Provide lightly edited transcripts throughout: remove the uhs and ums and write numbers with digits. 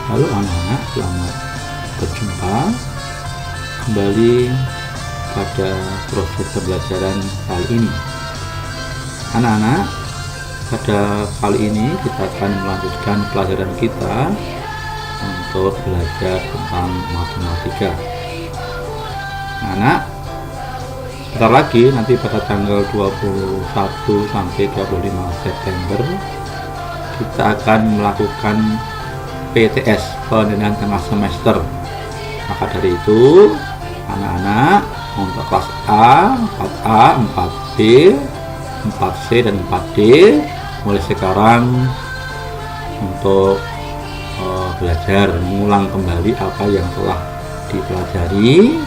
Halo anak-anak, selamat berjumpa kembali pada proses pembelajaran kali ini. Anak-anak, pada kali ini kita akan melanjutkan pelajaran kita untuk belajar tentang matematika. Anak, sebentar lagi nanti pada tanggal 21 sampai 25 September kita akan melakukan PTS, penilaian tengah semester. Maka dari itu anak-anak untuk kelas A, 4A, 4B, 4C dan 4D mulai sekarang untuk belajar mengulang kembali apa yang telah dipelajari,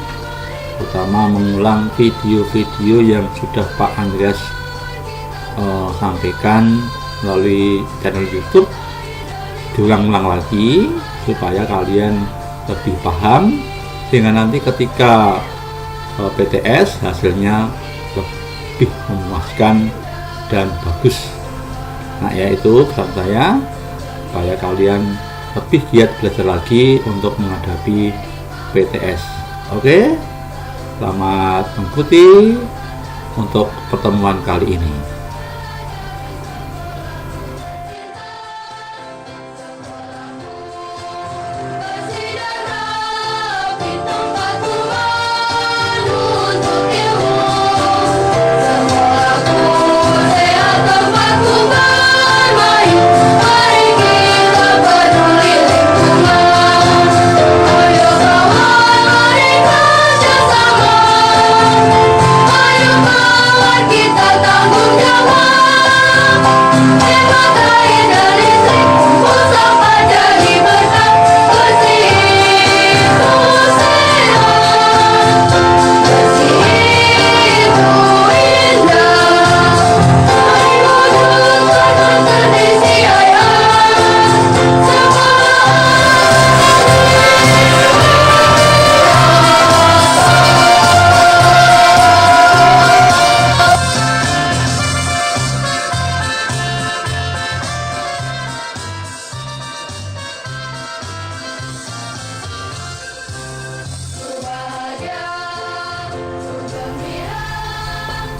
terutama mengulang video-video yang sudah Pak Andreas sampaikan melalui channel YouTube. Diulang-ulang lagi supaya kalian lebih paham, sehingga nanti ketika PTS hasilnya lebih memuaskan dan bagus. Nah, yaitu pesan saya supaya kalian lebih giat belajar lagi untuk menghadapi PTS. Oke, selamat mengikuti untuk pertemuan kali ini.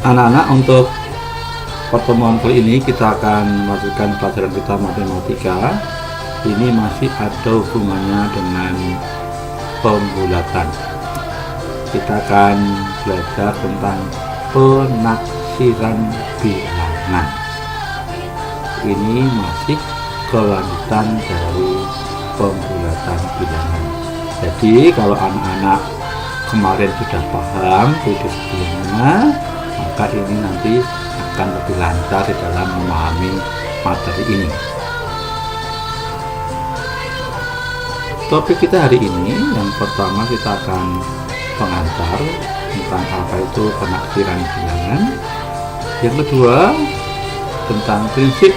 Anak-anak, untuk pertemuan kali ini kita akan melanjutkan pelajaran kita matematika. Ini masih ada hubungannya dengan pembulatan. Kita akan belajar tentang penaksiran bilangan. Ini masih kelanjutan dari pembulatan bilangan. Jadi kalau anak-anak kemarin sudah paham video sebelumnya, maka ini nanti akan lebih lancar di dalam memahami materi ini. Topik kita hari ini, yang pertama kita akan pengantar tentang apa itu penaksiran bilangan. Yang kedua tentang prinsip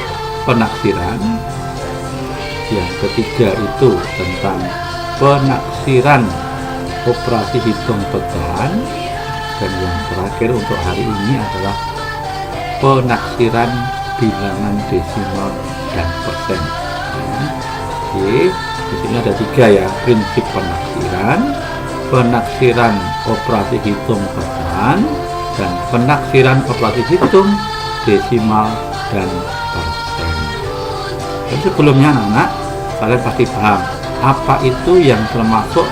penaksiran. Yang ketiga itu tentang penaksiran operasi hitung pecahan. Dan yang terakhir untuk hari ini adalah penaksiran bilangan desimal dan persen. Oke, di sini ada 3 ya, prinsip penaksiran, penaksiran operasi hitung pecahan, dan penaksiran operasi hitung desimal dan persen. Dan sebelumnya anak-anak, kalian pasti paham apa itu yang termasuk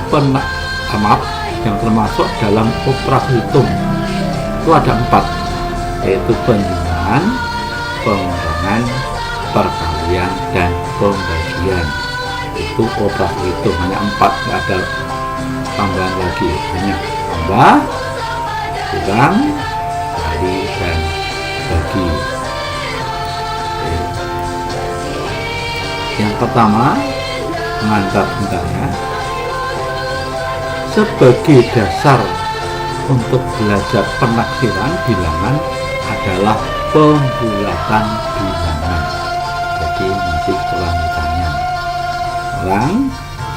yang termasuk dalam operasi hitung. Itu ada 4, yaitu penjumlahan, pengurangan, perkalian, dan pembagian. Itu operasi hitung, hanya 4, tidak ada tambahan lagi, hanya tambah, kurang, kali, dan bagi. Yang pertama, pengantar bentarnya. Sebagai dasar untuk belajar penaksiran bilangan adalah pembulatan bilangan. Jadi masih kelanjutannya.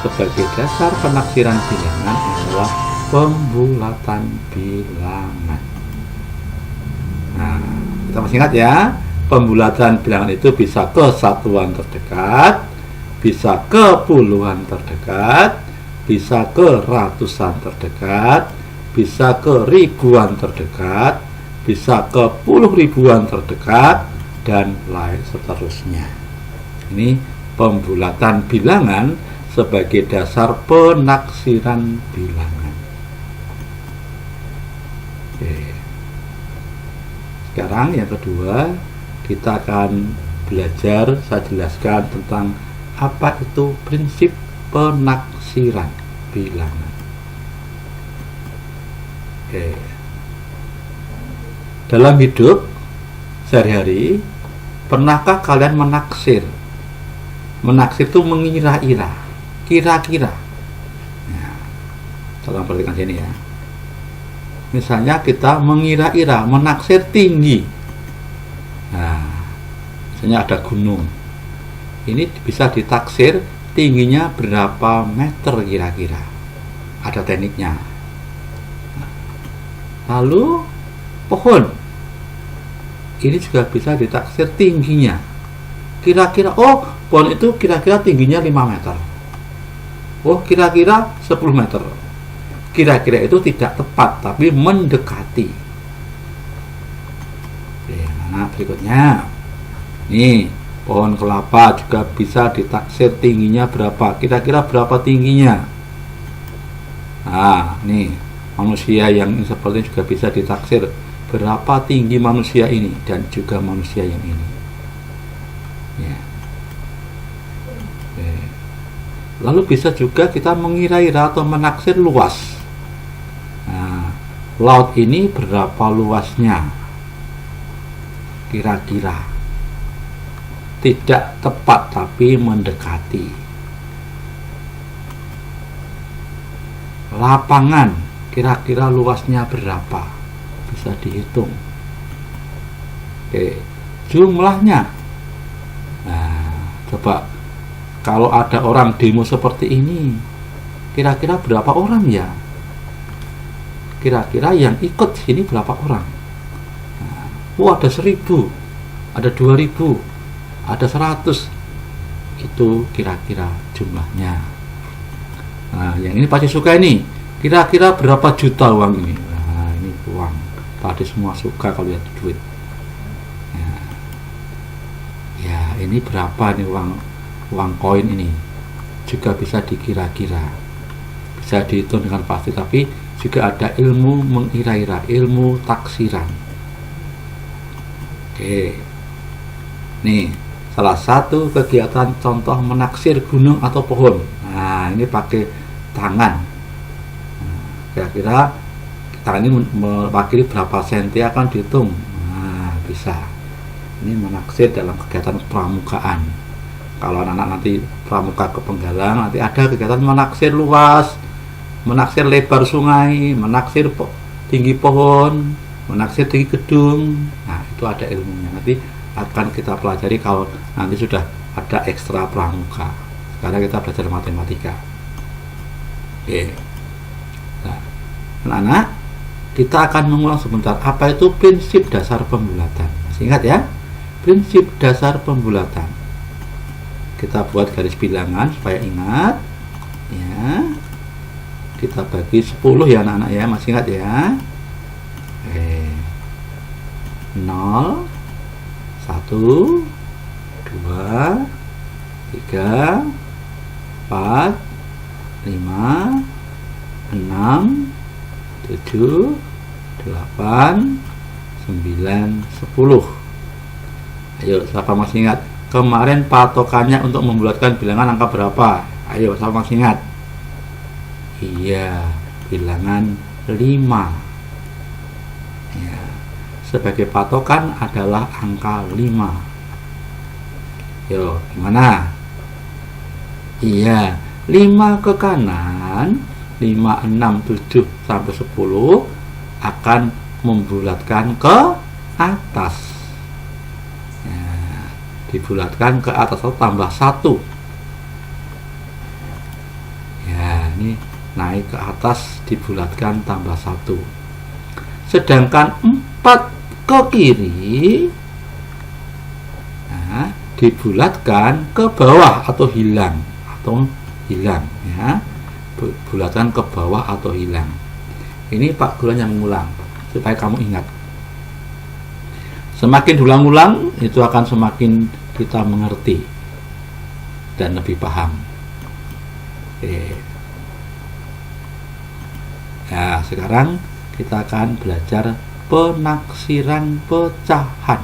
Sebagai dasar penaksiran bilangan adalah pembulatan bilangan. Nah, kita masih ingat ya, pembulatan bilangan itu bisa ke satuan terdekat, bisa ke puluhan terdekat, bisa ke ratusan terdekat, bisa ke ribuan terdekat, bisa ke puluh ribuan terdekat, dan lain seterusnya. Ini pembulatan bilangan sebagai dasar penaksiran bilangan. Oke. Sekarang yang kedua, kita akan belajar, saya jelaskan tentang apa itu prinsip penaksiran bilangan. Oke. Dalam hidup sehari-hari, pernahkah kalian menaksir? Menaksir itu mengira-ira, kira-kira. Nah, tolong perhatikan sini ya. Misalnya kita mengira-ira, menaksir tinggi. Nah, misalnya ada gunung. Ini bisa ditaksir tingginya berapa meter kira-kira. Ada tekniknya. Lalu pohon. Ini juga bisa ditaksir tingginya. Kira-kira, oh, pohon itu kira-kira tingginya 5 meter. Oh, kira-kira 10 meter. Kira-kira itu tidak tepat, tapi mendekati. Oke, nah berikutnya. Nih, pohon kelapa juga bisa ditaksir tingginya berapa. Kira-kira berapa tingginya? Nah, nih, manusia yang seperti ini juga bisa ditaksir berapa tinggi manusia ini dan juga manusia yang ini. Ya. Oke. Lalu bisa juga kita mengira-ira atau menaksir luas. Nah, laut ini berapa luasnya? Kira-kira. Tidak tepat tapi mendekati. Lapangan kira-kira luasnya berapa? Bisa dihitung. Oke, jumlahnya. Nah, coba kalau ada orang demo seperti ini, kira-kira berapa orang ya? Kira-kira yang ikut sini berapa orang? Nah, ada 1000, ada 2000, ada 100. Itu kira-kira jumlahnya. Nah, yang ini pasti suka ini. Kira-kira berapa juta uang ini? Nah, ini uang. Pasti semua suka kalau lihat duit. Ya, ini berapa nih uang koin ini? Juga bisa dikira-kira. Bisa dihitung dengan pasti, tapi juga ada ilmu mengira-ira, ilmu taksiran. Oke. Nih, salah satu kegiatan contoh menaksir gunung atau pohon. Nah, ini pakai tangan. Nah, kira-kira tangan ini mewakili berapa senti akan dihitung. Nah, bisa. Ini menaksir dalam kegiatan pramukaan. Kalau anak-anak nanti pramuka ke Penggalang, nanti ada kegiatan menaksir luas, menaksir lebar sungai, menaksir tinggi pohon, menaksir tinggi gedung. Nah, itu ada ilmunya. Nanti akan kita pelajari kalau nanti sudah ada ekstra pramuka. Sekarang kita belajar matematika. Oke. Nah, anak-anak, kita akan mengulang sebentar apa itu prinsip dasar pembulatan. Masih ingat ya? Prinsip dasar pembulatan. Kita buat garis bilangan supaya ingat. Ya. Kita bagi 10 ya anak-anak ya, masih ingat ya? Oke. 0, 1, 2, 3, 4, 5, 6, 7, 8, 9, 10. Ayo, siapa masih ingat? Kemarin patokannya untuk membulatkan bilangan angka berapa? Ayo, siapa masih ingat? Iya, bilangan 5. Ya, sebagai patokan adalah angka 5. Yo, gimana? Iya, 5 ke kanan, 5, 6, 7 sampai 10 akan membulatkan ke atas. Ya, dibulatkan ke atas atau tambah 1. Ya, ini naik ke atas, dibulatkan tambah 1. Sedangkan 4 ke kiri, nah, dibulatkan ke bawah atau hilang ya, bulatkan ke bawah atau hilang. Ini Pak Guru yang mengulang supaya kamu ingat. Semakin diulang-ulang itu akan semakin kita mengerti dan lebih paham. Oke. Nah, sekarang kita akan belajar penaksiran pecahan.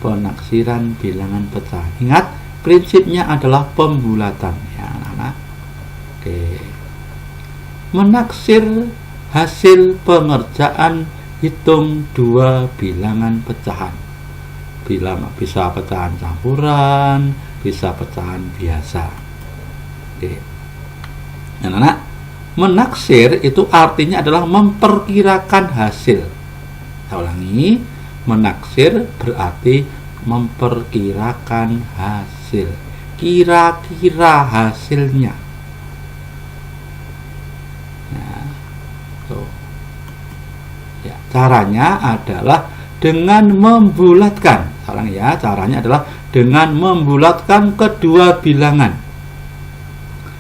Penaksiran bilangan pecahan. Ingat, prinsipnya adalah pembulatan ya anak-anak. Oke. Menaksir hasil pengerjaan hitung dua bilangan pecahan. Bisa pecahan campuran, bisa pecahan biasa. Oke. Anak-anak, menaksir itu artinya adalah memperkirakan hasil. Saya ulangi, menaksir berarti memperkirakan hasil, kira-kira hasilnya. Nah, tuh. Ya, caranya adalah dengan membulatkan. Sekarang ya, caranya adalah dengan membulatkan kedua bilangan.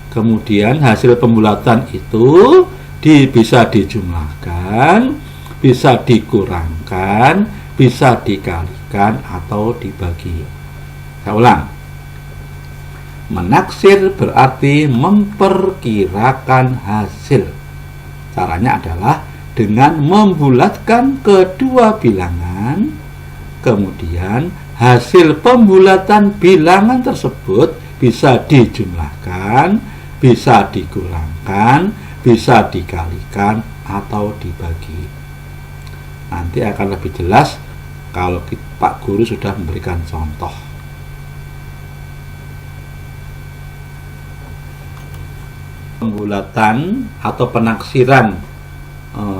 Kemudian hasil pembulatan itu bisa dijumlahkan, bisa dikurangkan, bisa dikalikan atau dibagi. Saya ulang. Menaksir berarti memperkirakan hasil. Caranya adalah dengan membulatkan kedua bilangan, kemudian hasil pembulatan bilangan tersebut bisa dijumlahkan, bisa dikurangkan, bisa dikalikan atau dibagi. Nanti akan lebih jelas kalau Pak Guru sudah memberikan contoh. Pembulatan atau penaksiran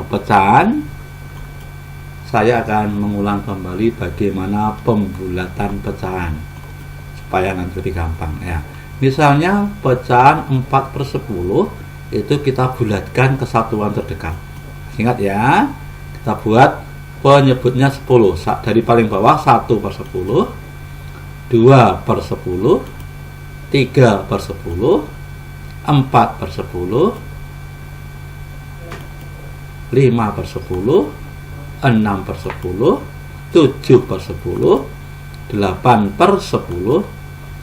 pecahan, saya akan mengulang kembali bagaimana pembulatan pecahan supaya nanti lebih gampang ya. Misalnya pecahan 4/10 itu kita bulatkan ke satuan terdekat. Ingat ya, kita buat penyebutnya 10. Dari paling bawah 1/10, 2/10, 3/10, 4/10, 5/10, 6/10, 7/10, 8/10,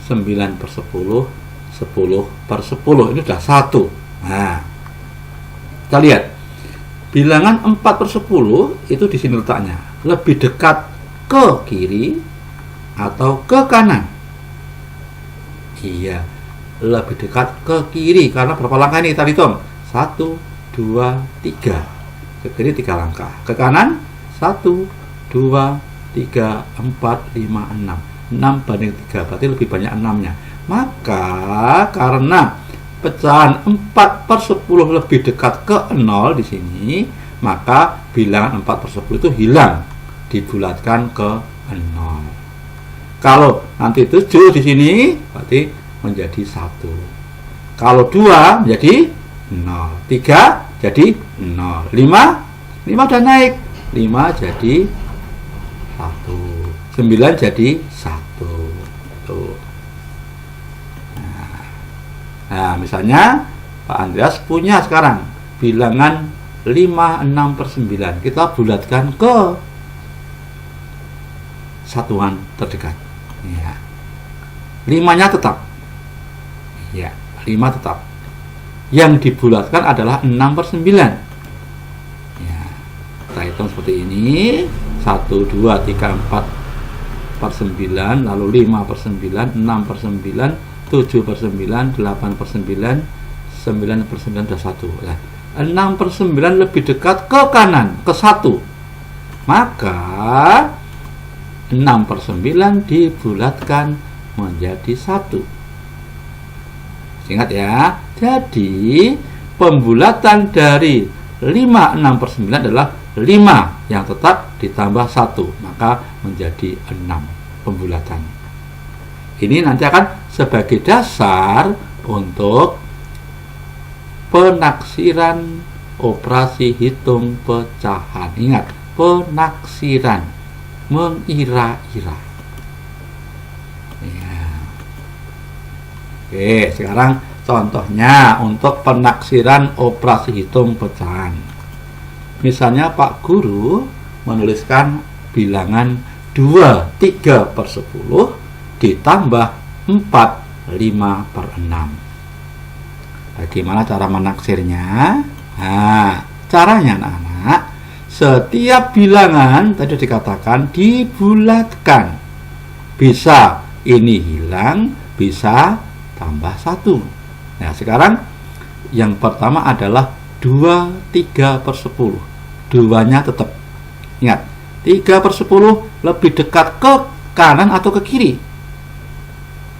9/10, 10/10. Ini sudah 1. Nah, kita lihat bilangan 4/10 itu di sini letaknya, lebih dekat ke kiri atau ke kanan? Iya, lebih dekat ke kiri karena berapa langkah ini kita hitung? 1, 2, 3. Ke kiri 3 langkah, ke kanan 1, 2, 3, 4, 5, 6. 6 banding 3 berarti lebih banyak 6-nya. Maka karena pecahan 4/10 lebih dekat ke 0 di sini, maka bilangan 4/10 itu hilang, dibulatkan ke 0. Kalau nanti 7 di sini berarti menjadi 1. Kalau 2 menjadi 0, 3 jadi 0, 5 udah naik, 5 jadi 1, 9 jadi 1. Tuh. Nah, misalnya Pak Andreas punya sekarang bilangan 5, 6/9. Kita bulatkan ke satuan terdekat. Ya. 5-nya tetap. Ya, 5 tetap. Yang dibulatkan adalah 6/9. Ya. Kita hitung seperti ini. 1, 2, 3, 4/9, lalu 5/9, 6/9, 7/9, 8/9, 9/9 sudah 1. Ya. 6/9 lebih dekat ke kanan, ke 1. Maka 6/9 dibulatkan menjadi 1. Ingat ya. Jadi pembulatan dari 5, 6/9 adalah 5 yang tetap ditambah 1, maka menjadi 6 pembulatan. Ini nanti akan sebagai dasar untuk penaksiran operasi hitung pecahan. Ingat, penaksiran, mengira-ira. Oke, sekarang contohnya untuk penaksiran operasi hitung pecahan. Misalnya Pak Guru menuliskan bilangan 2, 3 per 10 ditambah 4, 5 per 6. Bagaimana cara menaksirnya? Nah, caranya anak-anak, setiap bilangan tadi dikatakan dibulatkan. Bisa ini hilang, bisa tambah 1. Nah, sekarang yang pertama adalah 2, 3 per 10. Duanya tetap. Ingat, 3 per 10 lebih dekat ke kanan atau ke kiri?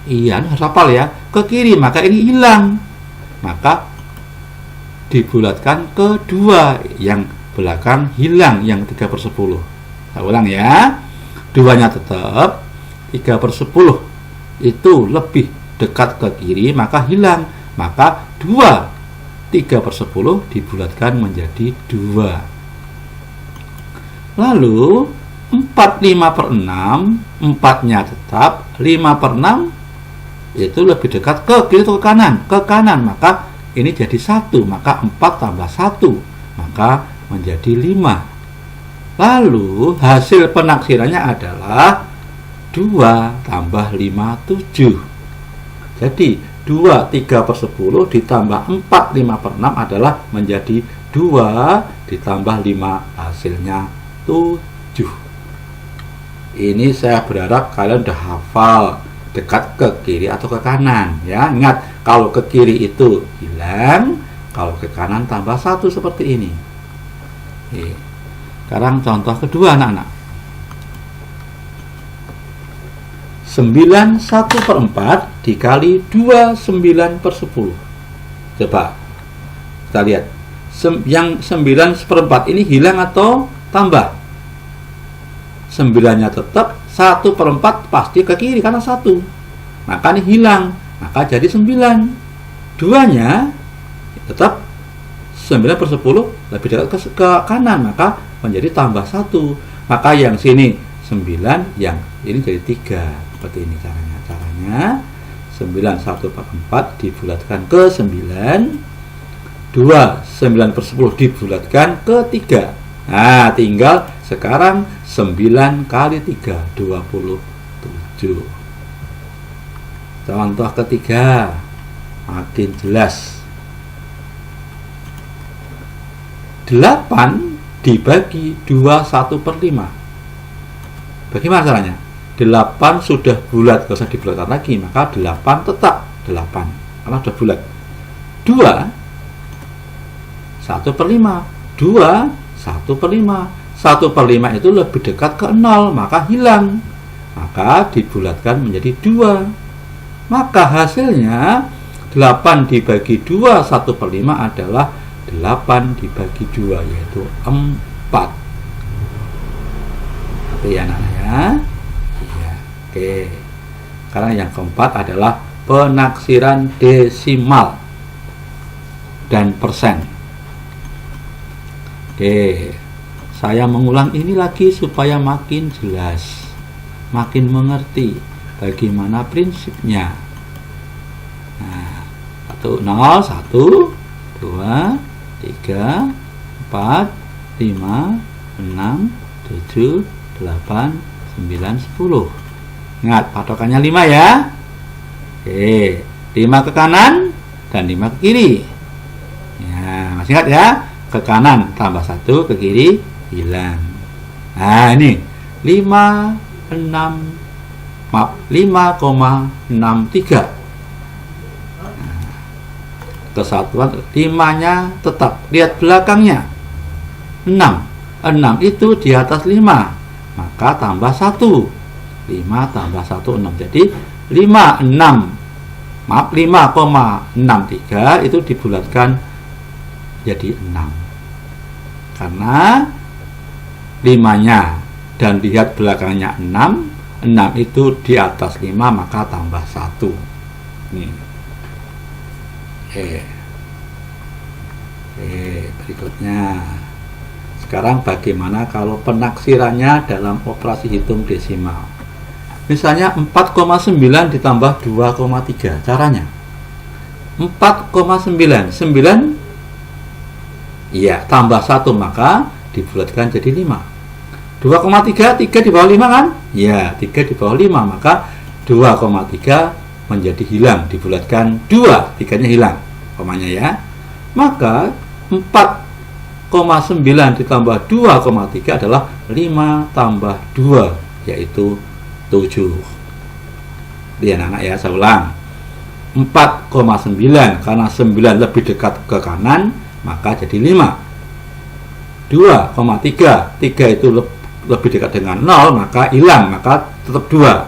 Iya, harus hafal ya. Ke kiri, maka ini hilang. Maka dibulatkan ke 2, yang belakang hilang, yang 3 per 10. Saya ulang ya. Duanya tetap, 3 per 10 itu lebih dekat ke kiri, maka hilang. Maka 2, 3 per 10 dibulatkan menjadi 2. Lalu 4, 5 per 6, 4-nya tetap, 5 per 6 itu lebih dekat ke kiri atau ke kanan? Ke kanan, maka ini jadi 1, maka 4 tambah 1, maka menjadi 5. Lalu hasil penaksirannya adalah 2 tambah 5, 7. Jadi 2, 3 per 10 ditambah 4, 5 per 6 adalah menjadi 2 ditambah 5, hasilnya 7. Ini saya berharap kalian udah hafal dekat ke kiri atau ke kanan ya. Ingat, kalau ke kiri itu hilang, kalau ke kanan tambah 1 seperti ini. Oke. Sekarang contoh kedua anak-anak. 9, 1 per 4 dikali 2, 9 per 10. Coba kita lihat, yang 9 per 4 ini hilang atau tambah? 9-nya tetap, 1 per 4 pasti ke kiri karena 1, maka ini hilang, maka jadi 9. 2-nya tetap, 9 per 10 lebih dekat ke kanan, maka menjadi tambah 1, maka yang sini 9, yang ini jadi 3. Seperti ini caranya 9, 1 per 4 dibulatkan ke 9, 2, 9 per 10 dibulatkan ke 3. Nah, tinggal sekarang 9 kali 3, 27. Contoh ketiga, makin jelas. 8 dibagi 2, 1 per 5. Bagaimana caranya? 8 sudah bulat, gak usah dibulatkan lagi, maka 8 tetap 8 karena sudah bulat. 2, 1 per 5. 2, 1 per 5. 1 per 5 itu lebih dekat ke 0, maka hilang, maka dibulatkan menjadi 2. Maka hasilnya 8 dibagi 2, 1 per 5 adalah 8 dibagi 2, yaitu 4. Oke ya anak-anak ya. Oke, sekarang yang keempat adalah penaksiran desimal dan persen. Oke, saya mengulang ini lagi supaya makin jelas, makin mengerti bagaimana prinsipnya. Nah, 1, 0, 1, 2, 3, 4, 5, 6, 7, 8, 9, 10. Ingat, patokannya 5 ya. Oke, 5 ke kanan dan 5 ke kiri. Ya, masih ingat ya? Ke kanan tambah 1, ke kiri hilang. Nah, ini 5,63. Nah, kesatuan 5-nya tetap, lihat belakangnya 6. 6 itu di atas 5, maka tambah 1. 5 tambah 1, 6. Jadi 5,63 itu dibulatkan jadi 6. Karena 5-nya dan lihat belakangnya 6, 6 itu di atas 5, maka tambah 1. Nih. Berikutnya. Sekarang bagaimana kalau penaksirannya dalam operasi hitung desimal? Misalnya 4,9 ditambah 2,3. Caranya 4,9. 9, iya, tambah 1 maka dibulatkan jadi 5. 2,3, 3 di bawah 5 kan? Ya, 3 di bawah 5, maka 2,3 menjadi hilang, dibulatkan 2, 3-nya hilang umpamanya ya. Maka 4,9 ditambah 2,3 adalah 5 tambah 2, yaitu 7. Lihat anak ya, saya ulang. 4,9 karena 9 lebih dekat ke kanan maka jadi 5. 2,3, 3 itu lebih dekat dengan 0 maka hilang, maka tetap 2.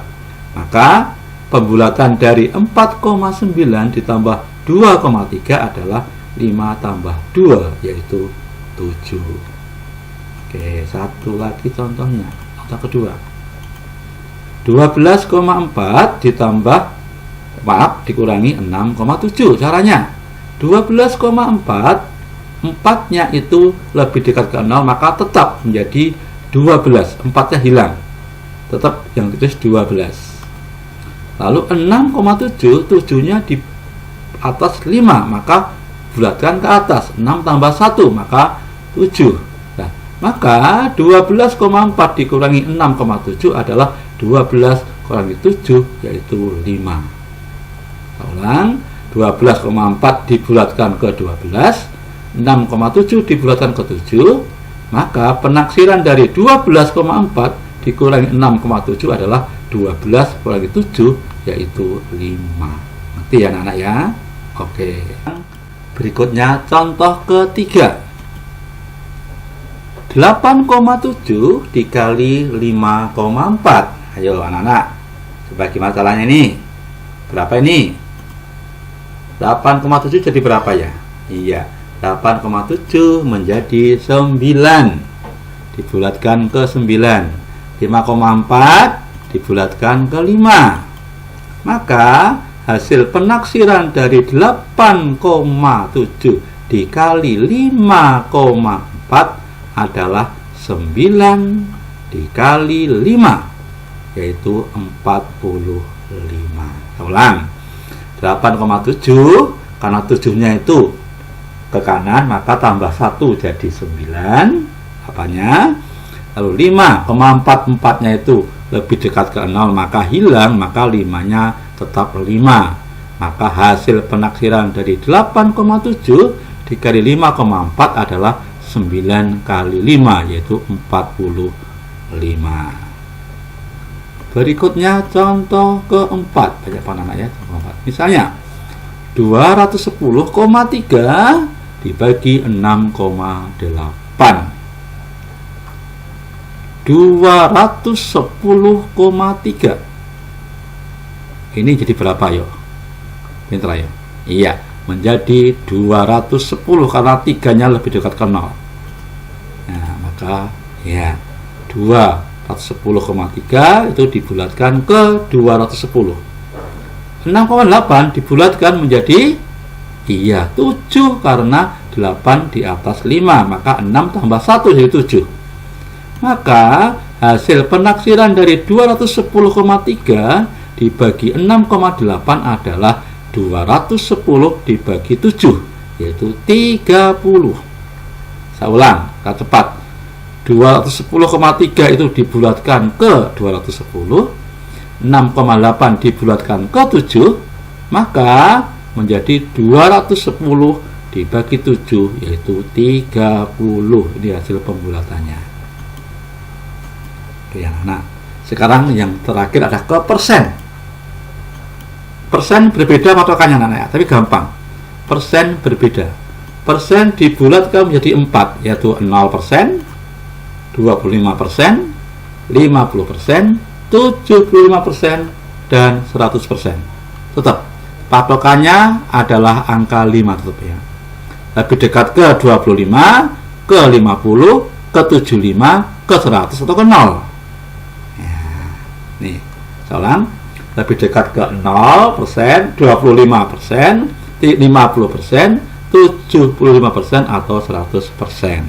Maka pembulatan dari 4,9 ditambah 2,3 adalah 5 tambah 2, yaitu 7. Oke, satu lagi contohnya. Contoh kedua. 12,4 ditambah, dikurangi 6,7. Caranya 12,4, 4-nya itu lebih dekat ke 0 maka tetap menjadi 12. 4-nya hilang, tetap yang ditulis 12. Lalu 6,7, 7-nya di atas 5 maka bulatkan ke atas. 6 tambah 1 maka 7. Nah, maka 12,4 dikurangi 6,7 adalah 12 kurangi 7, yaitu 5. Ulang, 12,4 dibulatkan ke 12, 6,7 dibulatkan ke 7, maka penaksiran dari 12,4 dikurangi 6,7 adalah 12 kurangi 7, yaitu 5. Ngerti ya anak-anak ya? Oke. Berikutnya contoh ketiga. 8,7 dikali 5,4. Ayo anak-anak, coba gimana caranya ini? Berapa ini? 8,7 jadi berapa ya? Iya, 8,7 menjadi 9. Dibulatkan ke 9. 5,4 dibulatkan ke 5. Maka hasil penaksiran dari 8,7 dikali 5,4 adalah 9 dikali 5, yaitu 45. Saya ulang, 8,7 karena 7-nya itu ke kanan maka tambah 1 jadi 9 apanya. Lalu 5,4, 4-nya itu lebih dekat ke 0 maka hilang, maka 5-nya tetap 5. Maka hasil penaksiran dari 8,7 dikali 5,4 adalah 9 kali 5, yaitu 45. Berikutnya contoh keempat. Banyak anak ya, contoh keempat. Misalnya 210,3 dibagi 6,8. 210,3 ini jadi berapa yuk? Pintar ya? Iya, menjadi 210 karena 3-nya lebih dekat ke 0. Nah, maka ya 210,3 itu dibulatkan ke 210. 6,8 dibulatkan menjadi 7 karena 8 di atas 5, maka 6 tambah 1 jadi 7. Maka hasil penaksiran dari 210,3 dibagi 6,8 adalah 210 dibagi 7, yaitu 30. Saya ulang, kata cepat. 210,3 itu dibulatkan ke 210, 6,8 dibulatkan ke 7, maka menjadi 210 dibagi 7, yaitu 30. Ini hasil pembulatannya. Oke, anak. Sekarang yang terakhir ada ke persen. Persen berbeda patokannya anak ya, tapi gampang. Persen berbeda. Persen dibulatkan menjadi 4, yaitu 0%, 25%, 50%, 75%, dan 100%. Tetap patokannya adalah angka 5 tetap ya. Lebih dekat ke 25, ke 50, ke 75, ke 100 atau ke 0. Ya, nih, saya ulang. Lebih dekat ke 0%, 25%, 50%, 75% atau 100%.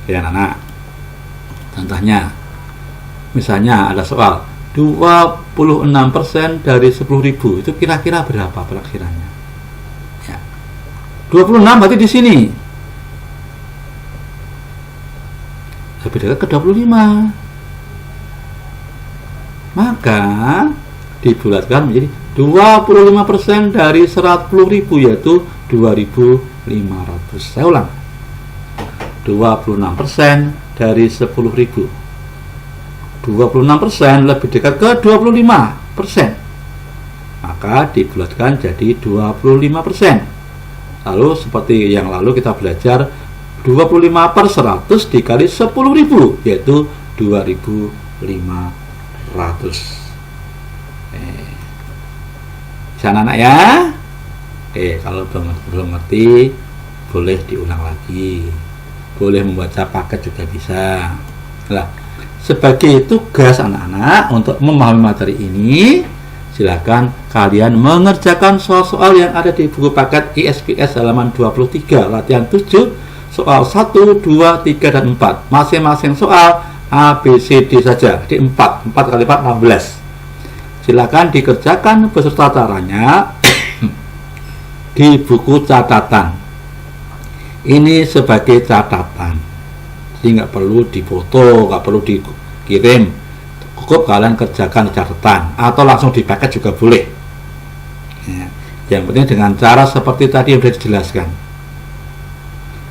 Ya anak, contohnya misalnya ada soal 26% dari 10.000 itu kira-kira berapa perakhirannya? Ya. 26 berarti di sini. Lebih dekat ke 25. Maka dibulatkan menjadi 25% dari 100.000 yaitu 2.500. Saya ulang. 26% dari 10.000. 26% lebih dekat ke 25%. Maka dibulatkan jadi 25%. Lalu seperti yang lalu kita belajar 25 per 100 dikali 10.000 yaitu 2.500. Bisa anak ya? Kalau belum ngerti boleh diulang lagi, boleh membaca paket juga bisa. Nah, sebagai tugas anak-anak untuk memahami materi ini, silakan kalian mengerjakan soal-soal yang ada di buku paket ISPS halaman 23 latihan 7 soal 1, 2, 3, dan 4. Masing-masing soal A, B, C, D saja. Di 4 kali 4, 16. Silakan dikerjakan beserta caranya di buku catatan. Ini sebagai catatan. Jadi nggak perlu difoto, nggak perlu dikirim. Cukup kalian kerjakan catatan. Atau langsung di paket juga boleh. Ya. Yang penting dengan cara seperti tadi yang sudah dijelaskan.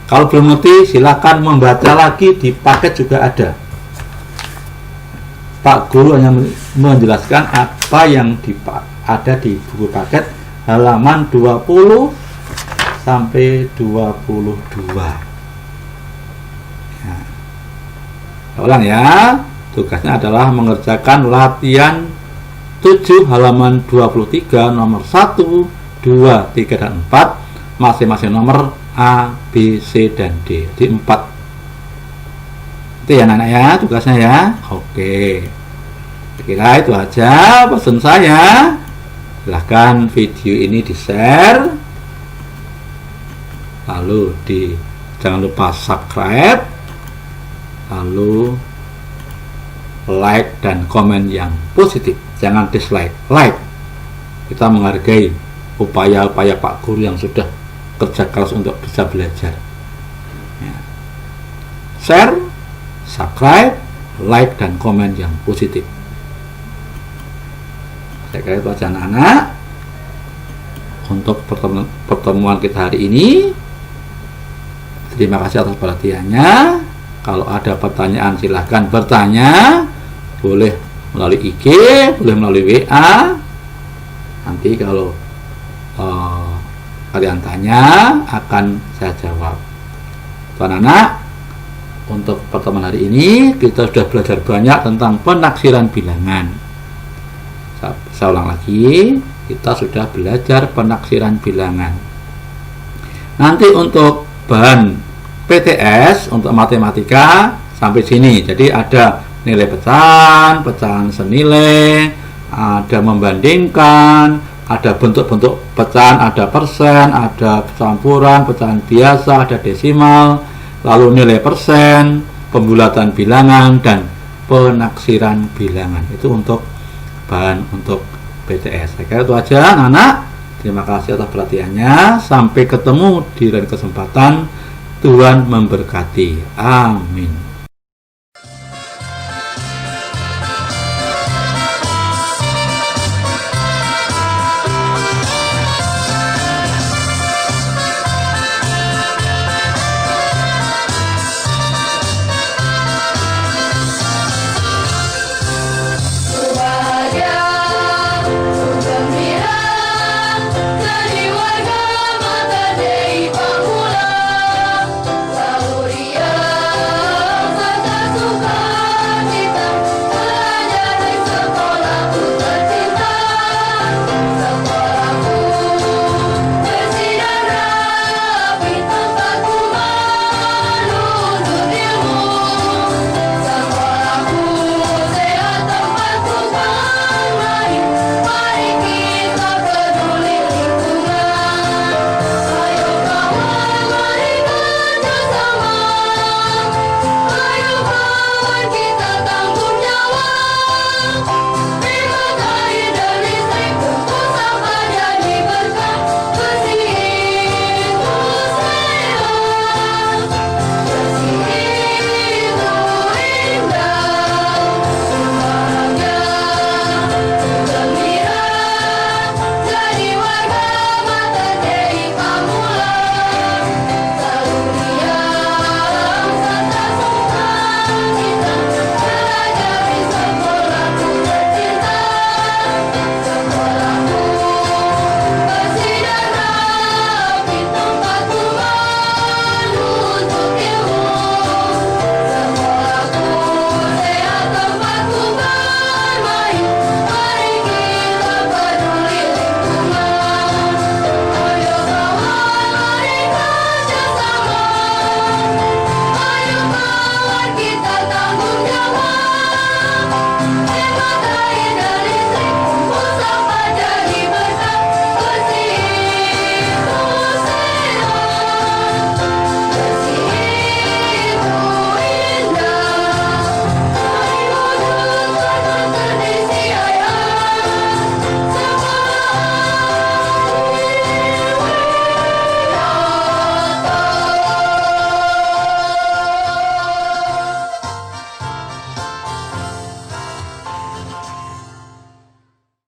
Kalau belum ngerti, silakan membaca lagi, di paket juga ada. Pak Guru hanya menjelaskan apa yang ada di buku paket halaman 20 sampai 22. Ya. Ulang ya. Tugasnya adalah mengerjakan latihan 7 halaman 23 nomor 1, 2, 3, dan 4. Masing-masing nomor A, B, C, dan D. Di 4. Itu ya anak-anak ya tugasnya ya. Oke, kira itu aja pesan saya. Silahkan video ini di share, lalu jangan lupa subscribe, lalu like dan komen yang positif, jangan dislike, like. Kita menghargai upaya-upaya Pak Guru yang sudah kerja keras untuk bisa belajar ya. Share, subscribe, like, dan komen yang positif. Saya kira itu aja anak-anak untuk pertemuan kita hari ini. Terima kasih atas perhatiannya. Kalau ada pertanyaan silahkan bertanya, boleh melalui IG, boleh melalui WA. Nanti kalau kalian tanya akan saya jawab. Anak-anak, untuk pertemuan hari ini kita sudah belajar banyak tentang penaksiran bilangan. Saya ulang lagi, kita sudah belajar penaksiran bilangan. Nanti untuk bahan PTS untuk matematika sampai sini. Jadi ada nilai pecahan, pecahan senilai, ada membandingkan, ada bentuk-bentuk pecahan, ada persen, ada campuran, pecahan biasa, ada desimal, lalu nilai persen, pembulatan bilangan, dan penaksiran bilangan. Itu untuk bahan untuk PTS. Saya kira itu aja anak-anak. Terima kasih atas perhatiannya. Sampai ketemu di lain kesempatan. Tuhan memberkati. Amin.